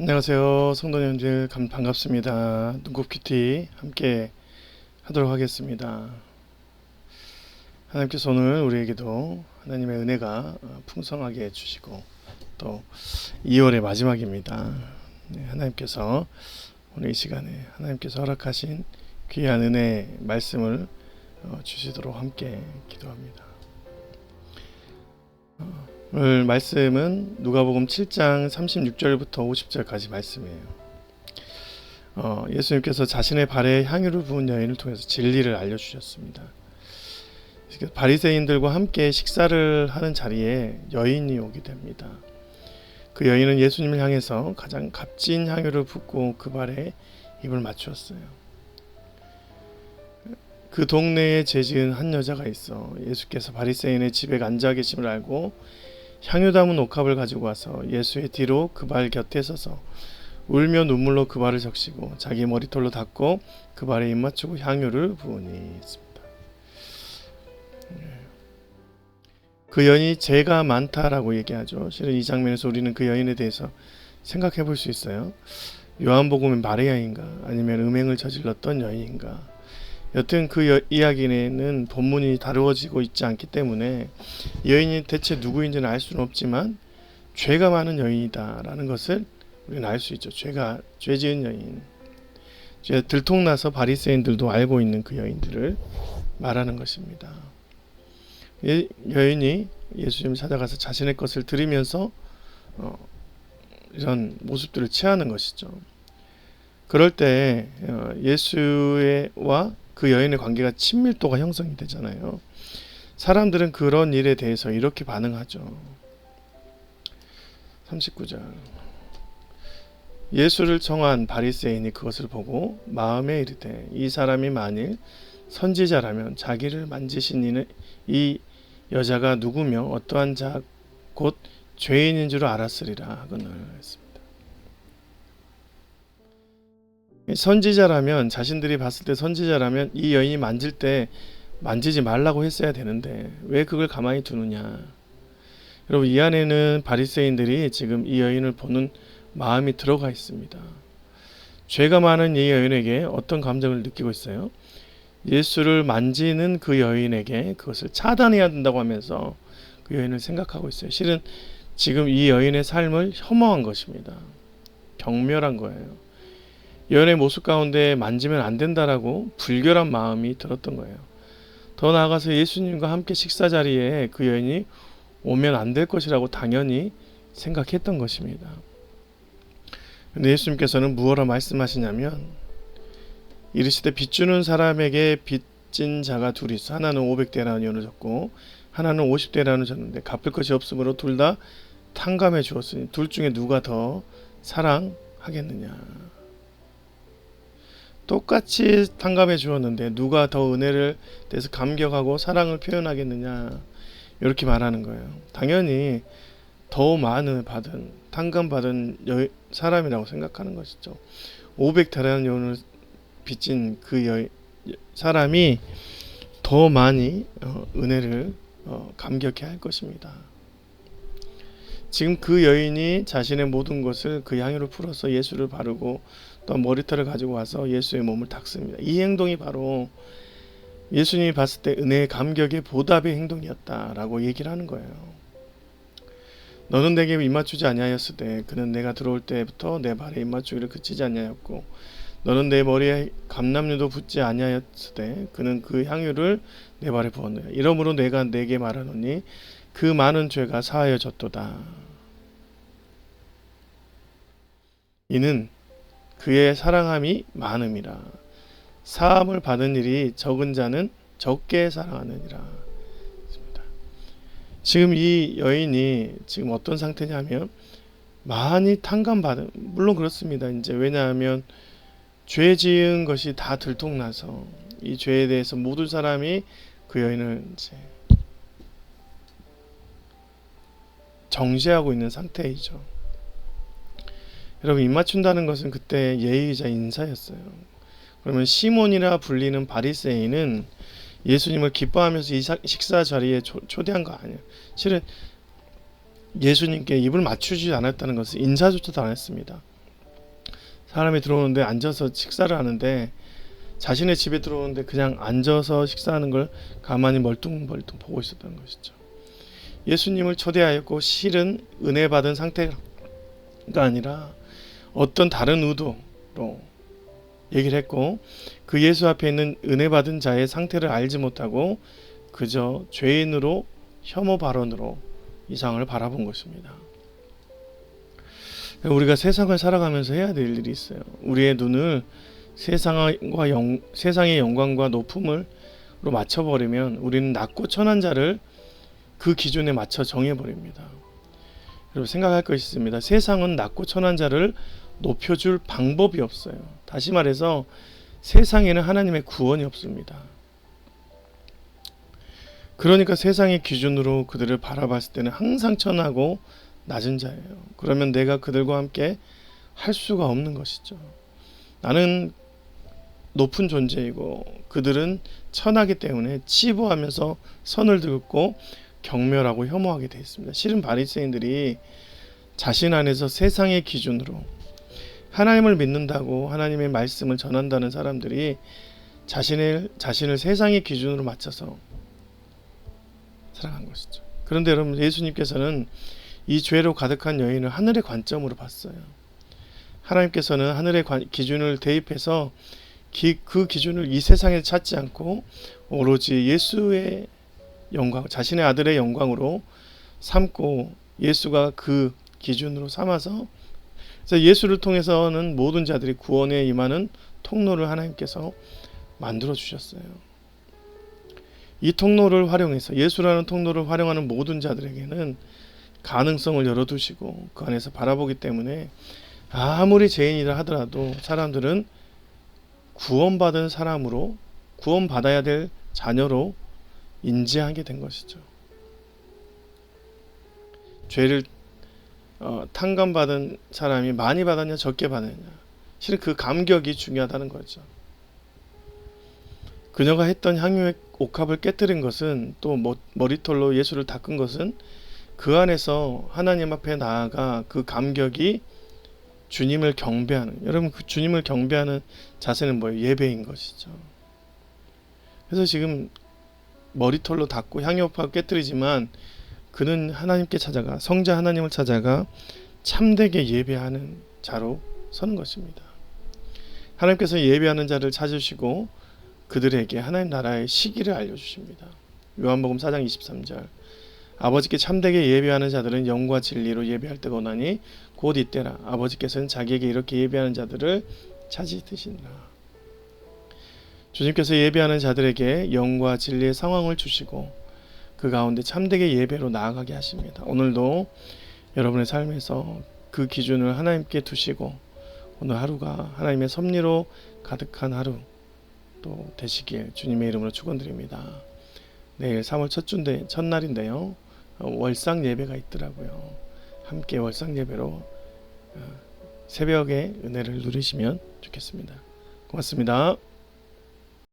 안녕하세요. 성도님들 반갑습니다. 눈곱큐티 함께 하도록 하겠습니다. 하나님께서 오늘 우리에게도 하나님의 은혜가 풍성하게 해주시고 또 2월의 마지막입니다. 하나님께서 오늘 이 시간에 하나님께서 허락하신 귀한 은혜 말씀을 주시도록 함께 기도합니다. 오늘 말씀은 누가복음 7장 36절부터 50절까지 말씀이에요. 예수님께서 자신의 발에 향유를 부은 여인을 통해서 진리를 알려주셨습니다. 바리새인들과 함께 식사를 하는 자리에 여인이 오게 됩니다. 그 여인은 예수님을 향해서 가장 값진 향유를 붓고 그 발에 입을 맞추었어요. 그 동네에 죄지은 한 여자가 있어 예수께서 바리새인의 집에 앉아 계심을 알고 향유 담은 옥합을 가지고 와서 예수의 뒤로 그 발 곁에 서서 울며 눈물로 그 발을 적시고 자기 머리털로 닦고 그 발에 입 맞추고 향유를 부으니 했습니다. 그 여인이 죄가 많다라고 얘기하죠. 실은 이 장면에서 우리는 그 여인에 대해서 생각해 볼 수 있어요. 요한복음의 마리아인가 아니면 음행을 저질렀던 여인인가. 여튼 그 이야기는 본문이 다루어지고 있지 않기 때문에 여인이 대체 누구인지는 알 수는 없지만 죄가 많은 여인이다라는 것을 우리는 알 수 있죠. 죄 지은 여인, 죄 들통나서 바리새인들도 알고 있는 그 여인들을 말하는 것입니다. 여인이 예수님을 찾아가서 자신의 것을 드리면서 이런 모습들을 취하는 것이죠. 그럴 때 예수와 그 여인의 관계가 친밀도가 형성이 되잖아요. 사람들은 그런 일에 대해서 이렇게 반응하죠. 39절 예수를 청한 바리새인이 그것을 보고 마음에 이르되 이 사람이 만일 선지자라면 자기를 만지신 이는 이 여자가 누구며 어떠한 자 곧 죄인인 줄 알았으리라 하거늘 했습니다. 선지자라면 자신들이 봤을 때 선지자라면 이 여인이 만질 때 만지지 말라고 했어야 되는데 왜 그걸 가만히 두느냐. 여러분 이 안에는 바리새인들이 지금 이 여인을 보는 마음이 들어가 있습니다. 죄가 많은 이 여인에게 어떤 감정을 느끼고 있어요? 예수를 만지는 그 여인에게 그것을 차단해야 된다고 하면서 그 여인을 생각하고 있어요. 실은 지금 이 여인의 삶을 혐오한 것입니다. 경멸한 거예요. 여인의 모습 가운데 만지면 안 된다라고 불결한 마음이 들었던 거예요. 더 나아가서 예수님과 함께 식사 자리에 그 여인이 오면 안 될 것이라고 당연히 생각했던 것입니다. 근데 예수님께서는 무엇라 말씀하시냐면 이르시되 빚주는 사람에게 빚진 자가 둘이 있어 하나는 500데나리온을 줬고 하나는 50데나리온을 줬는데 갚을 것이 없으므로 둘 다 탕감해 주었으니 둘 중에 누가 더 사랑하겠느냐. 똑같이 탕감해 주었는데 누가 더 은혜를 대해서 감격하고 사랑을 표현하겠느냐 이렇게 말하는 거예요. 당연히 더 많은 받은 탕감받은 사람이라고 생각하는 것이죠. 500데나리온을 빚진 그 사람이 더 많이 은혜를 감격해 할 것입니다. 지금 그 여인이 자신의 모든 것을 그 향유를 풀어서 예수를 바르고 또 머리털을 가지고 와서 예수의 몸을 닦습니다. 이 행동이 바로 예수님이 봤을 때 은혜의 감격의 보답의 행동이었다라고 얘기를 하는 거예요. 너는 내게 입맞추지 아니하였을 때 그는 내가 들어올 때부터 내 발에 입맞추기를 그치지 아니하였고 너는 내 머리에 감람류도 붓지 아니하였을 때 그는 그 향유를 내 발에 부었느냐. 이러므로 내가 내게 말하노니 그 많은 죄가 사하여졌도다. 이는 그의 사랑함이 많음이라. 사함을 받은 일이 적은 자는 적게 사랑하느니라. 지금 이 여인이 지금 어떤 상태냐면 많이 탕감받은, 물론 그렇습니다. 이제 왜냐하면 죄 지은 것이 다 들통나서 이 죄에 대해서 모든 사람이 그 여인을 이제 정죄하고 있는 상태이죠. 여러분 입 맞춘다는 것은 그때 예의이자 인사였어요. 그러면 시몬이라 불리는 바리새인은 예수님을 기뻐하면서 이 식사 자리에 초대한 거 아니에요. 실은 예수님께 입을 맞추지 않았다는 것은 인사조차도 안 했습니다. 사람이 들어오는데 앉아서 식사를 하는데 자신의 집에 들어오는데 그냥 앉아서 식사하는 걸 가만히 멀뚱멀뚱 보고 있었던 것이죠. 예수님을 초대하였고 실은 은혜 받은 상태가 아니라 어떤 다른 의도로 얘기를 했고, 그 예수 앞에 있는 은혜 받은 자의 상태를 알지 못하고 그저 죄인으로 혐오 발언으로 이 상을 바라본 것입니다. 우리가 세상을 살아가면서 해야 될 일이 있어요. 우리의 눈을 세상의 영광과 높음으로 맞춰버리면 우리는 낮고 천한 자를 그 기준에 맞춰 정해버립니다. 여러분 생각할 것이 있습니다. 세상은 낮고 천한 자를 높여줄 방법이 없어요. 다시 말해서 세상에는 하나님의 구원이 없습니다. 그러니까 세상의 기준으로 그들을 바라봤을 때는 항상 천하고 낮은 자예요. 그러면 내가 그들과 함께 할 수가 없는 것이죠. 나는 높은 존재이고 그들은 천하기 때문에 치부하면서 선을 긋고 경멸하고 혐오하게 되어 있습니다. 실은 바리새인들이 자신 안에서 세상의 기준으로 하나님을 믿는다고 하나님의 말씀을 전한다는 사람들이 자신을 세상의 기준으로 맞춰서 살아간 것이죠. 그런데 여러분 예수님께서는 이 죄로 가득한 여인을 하늘의 관점으로 봤어요. 하나님께서는 하늘의 기준을 대입해서 그 기준을 이 세상에 찾지 않고 오로지 예수의 영광, 자신의 아들의 영광으로 삼고 예수가 그 기준으로 삼아서, 그래서 예수를 통해서는 모든 자들이 구원에 임하는 통로를 하나님께서 만들어 주셨어요. 이 통로를 활용해서 예수라는 통로를 활용하는 모든 자들에게는 가능성을 열어두시고 그 안에서 바라보기 때문에 아무리 죄인이라 하더라도 사람들은 구원받은 사람으로, 구원받아야 될 자녀로 인지하게 된 것이죠. 죄를 탕감받은 사람이 많이 받았냐 적게 받았냐, 실은 그 감격이 중요하다는 거죠. 그녀가 했던 향유의 옥합을 깨뜨린 것은, 또 머리털로 예수를 닦은 것은 그 안에서 하나님 앞에 나아가 그 감격이 주님을 경배하는, 여러분 그 주님을 경배하는 자세는 뭐예요? 예배인 것이죠. 그래서 지금 머리털로 닦고 향유 옥합을 깨뜨리지만 그는 하나님께 찾아가, 성자 하나님을 찾아가 참되게 예배하는 자로 서는 것입니다. 하나님께서 예배하는 자를 찾으시고 그들에게 하나님 나라의 시기를 알려주십니다. 요한복음 4장 23절, 아버지께 참되게 예배하는 자들은 영과 진리로 예배할 때가 오나니 곧 이때라. 아버지께서는 자기에게 이렇게 예배하는 자들을 찾으시니라. 주님께서 예배하는 자들에게 영과 진리의 상황을 주시고 그 가운데 참되게 예배로 나아가게 하십니다. 오늘도 여러분의 삶에서 그 기준을 하나님께 두시고 오늘 하루가 하나님의 섭리로 가득한 하루 또 되시길 주님의 이름으로 축원드립니다. 내일 3월 첫날인데요. 월상 예배가 있더라고요. 함께 월상 예배로 새벽에 은혜를 누리시면 좋겠습니다. 고맙습니다.